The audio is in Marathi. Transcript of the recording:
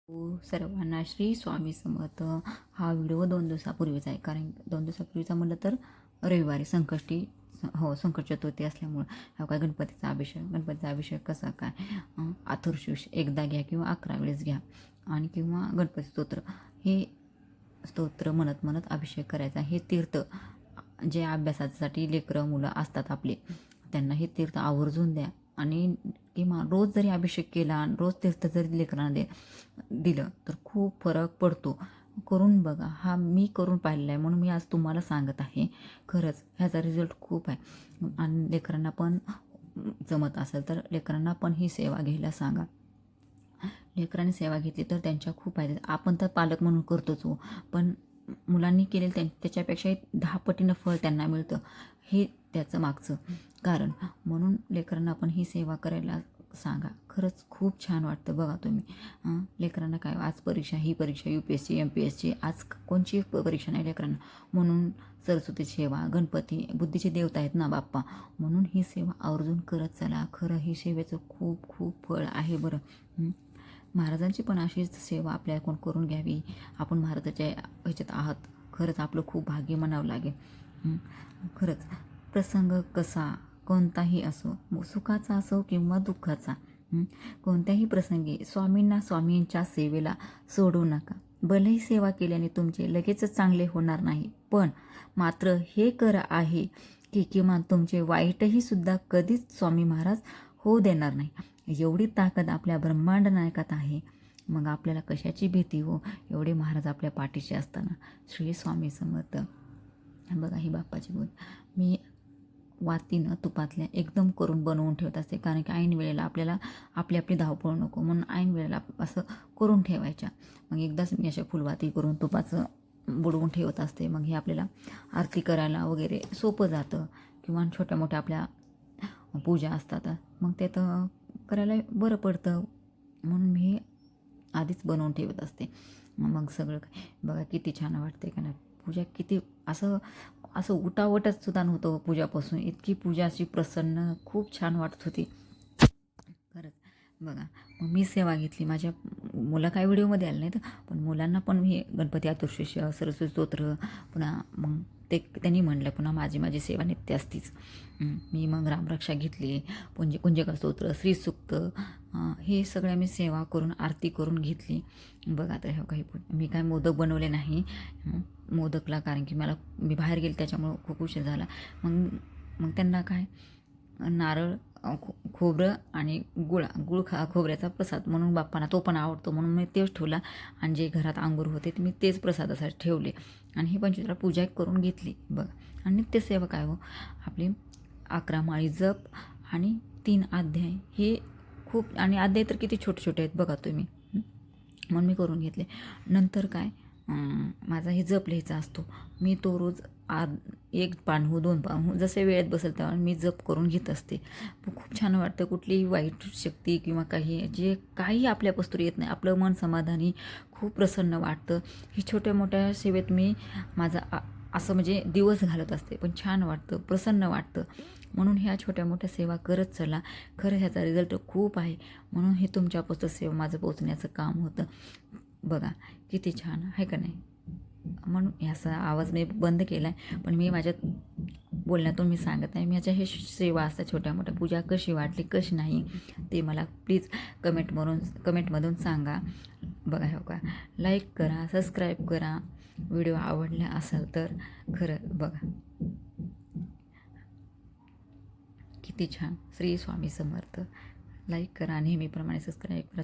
सर्वांना श्री स्वामी समर्थ. हा व्हिडिओ 2 दिवसापूर्वीचा आहे, कारण 2 दिवसापूर्वीचा म्हटलं तर रविवारी संकष्टी संकट चतुर्थी असल्यामुळं हा काय गणपतीचा अभिषेक कसा काय अथर्वशीर्ष एकदा घ्या किंवा 11 वेळेस घ्या आणि किंवा गणपती स्तोत्र हे स्तोत्र म्हणत अभिषेक करायचा. हे तीर्थ जे अभ्यासासाठी लेकरं मुलं असतात आपले, त्यांना हे तीर्थ आवर्जून द्या आणि किंवा रोज जरी अभिषेक केला आणि रोज तीर्थ जरी लेकरांना दिलं तर खूप फरक पडतो. करून बघा. हा मी करून पाहिलेला आहे म्हणून मी आज तुम्हाला सांगत आहे. खरंच ह्याचा रिझल्ट खूप आहे आणि लेकरांना पण जमत असेल तर लेकरांना पण ही सेवा घ्यायला सांगा. लेकरांनी सेवा घेतली तर त्यांच्या खूप फायदे. आपण तर पालक म्हणून करतोच हो, पण मुलांनी केलेलं त्याच्यापेक्षाही 10 पटीनं फळ त्यांना मिळतं. हे त्याचं मागचं कारण. म्हणून लेकरांना पण ही सेवा करायला सांगा. खरंच खूप छान वाटतं. बघा तुम्ही लेकरांना काय आज ही परीक्षा UPSC MPSC आज कोणची परीक्षा नाही लेकरांना, म्हणून सरस्वती सेवा, गणपती बुद्धीचे देवता आहेत ना बाप्पा, म्हणून ही सेवा आवर्जून करत चला. खरं ही सेवेचं खूप खूप फळ आहे बरं. महाराजांची पण अशीच सेवा आपल्याला कोण करून घ्यावी. आपण महाराजाच्या ह्याच्यात आहात. खरंच आपलं खूप भाग्य म्हणावं लागेल. खरंच प्रसंग कसा कोणताही असो, सुखाचा असो किंवा दुःखाचा, कोणत्याही प्रसंगी स्वामींच्या सेवेला सोडू नका. भलेही सेवा केल्याने तुमचे लगेचच चांगले होणार नाही, पण मात्र हे कर आहे की किमान तुमचे वाईटही सुद्धा कधीच स्वामी महाराज होऊ देणार नाही. एवढी ताकद आपल्या ब्रह्मांड नायकात आहे. मग आपल्याला कशाची भीती हो, एवढे महाराज आपल्या पाठीशी असताना. श्री स्वामी समर्थ. बघा ही बाप्पाची बोल मी वातीनं तुपातल्या एकदम करून बनवून ठेवत असते, कारण की ऐन वेळेला आपल्याला आपली धावपळ नको म्हणून ऐन वेळेला असं करून ठेवायच्या. मग एकदाच मी अशा फुलवाती करून तुपाचं बुडवून ठेवत असते. मग हे आपल्याला आरती करायला वगैरे सोपं जातं किंवा छोट्या मोठ्या आपल्या पूजा असतात मग ते तर करायला बरं पडतं, म्हणून मी आधीच बनवून ठेवत असते. मग सगळं बघा किती छान वाटते का नाही. पूजा किती असं उठावटच सुद्धा नव्हतं पूजापासून. इतकी पूजा अशी प्रसन्न खूप छान वाटत होती खरंच. बघा मग मी सेवा घेतली. माझ्या मुलं काय व्हिडिओमध्ये आले नाहीत, पण मुलांना पण मी गणपती अथर्वशीर्ष सरस्वती स्तोत्र पुन्हा मग त्यांनी म्हणलं पुन्हा माझी सेवा नित्य असतीच. मी मग रामरक्षा घेतली, कुंजक स्तोत्र, श्रीसूक्त, हे सगळ्या मी सेवा करून आरती करून घेतली. बघा तर काही मी काय मोदक बनवले नाही मोदकला, कारण की मी बाहेर गेले त्याच्यामुळं खूप उशीर झाला. मग त्यांना काय नारळ खोबरं आणि खोबऱ्याचा प्रसाद म्हणून बाप्पांना तो पण आवडतो म्हणून मी तेच ठेवला. आणि जे घरात अंगूर होते ते मी तेच प्रसादासाठी ठेवले आणि ही 25 पूजा करून घेतली. बघा आणि नित्यसेवा काय हो आपली 11 माळी जप आणि 3 अध्याय, हे खूप. आणि अध्याय तर किती छोटे छोटे आहेत बघा तुम्ही. म्हणून मी करून घेतले. नंतर काय माझा हे जप लिहायचा असतो. मी तो रोज 1 पान हो 2 पान हो जसे वेळेत बसेल तेव्हा मी जप करून घेत असते. खूप छान वाटतं. कुठलीही वाईट शक्ती किंवा काही आपल्यापासून येत नाही. आपलं मन समाधानी खूप प्रसन्न वाटतं. ही छोट्या मोठ्या सेवेत मी माझा असं म्हणजे दिवस घालत असते, पण छान वाटतं, प्रसन्न वाटतं. म्हणून ह्या छोट्या मोठ्या सेवा करत चला. खरं ह्याचा रिझल्ट खूप आहे, म्हणून हे तुमच्यापासून सेवा माझं पोचण्याचं काम होतं. बघा किती छान आहे का नाही. म्हणून ह्याचा आवाज मी बंद केला आहे, पण मी माझ्या बोलण्यातून मी सांगत आहे. माझ्या हे सेवा असतात छोट्या मोठ्या पूजा कशी वाटली कशी नाही ते मला प्लीज कमेंटमधून सांगा. बघा हो का, लाईक करा, सबस्क्राईब करा व्हिडिओ आवडला असेल तर. खरं बघा किती छान. श्री स्वामी समर्थ. लाईक करा, नेहमीप्रमाणे सबस्क्राईब करा.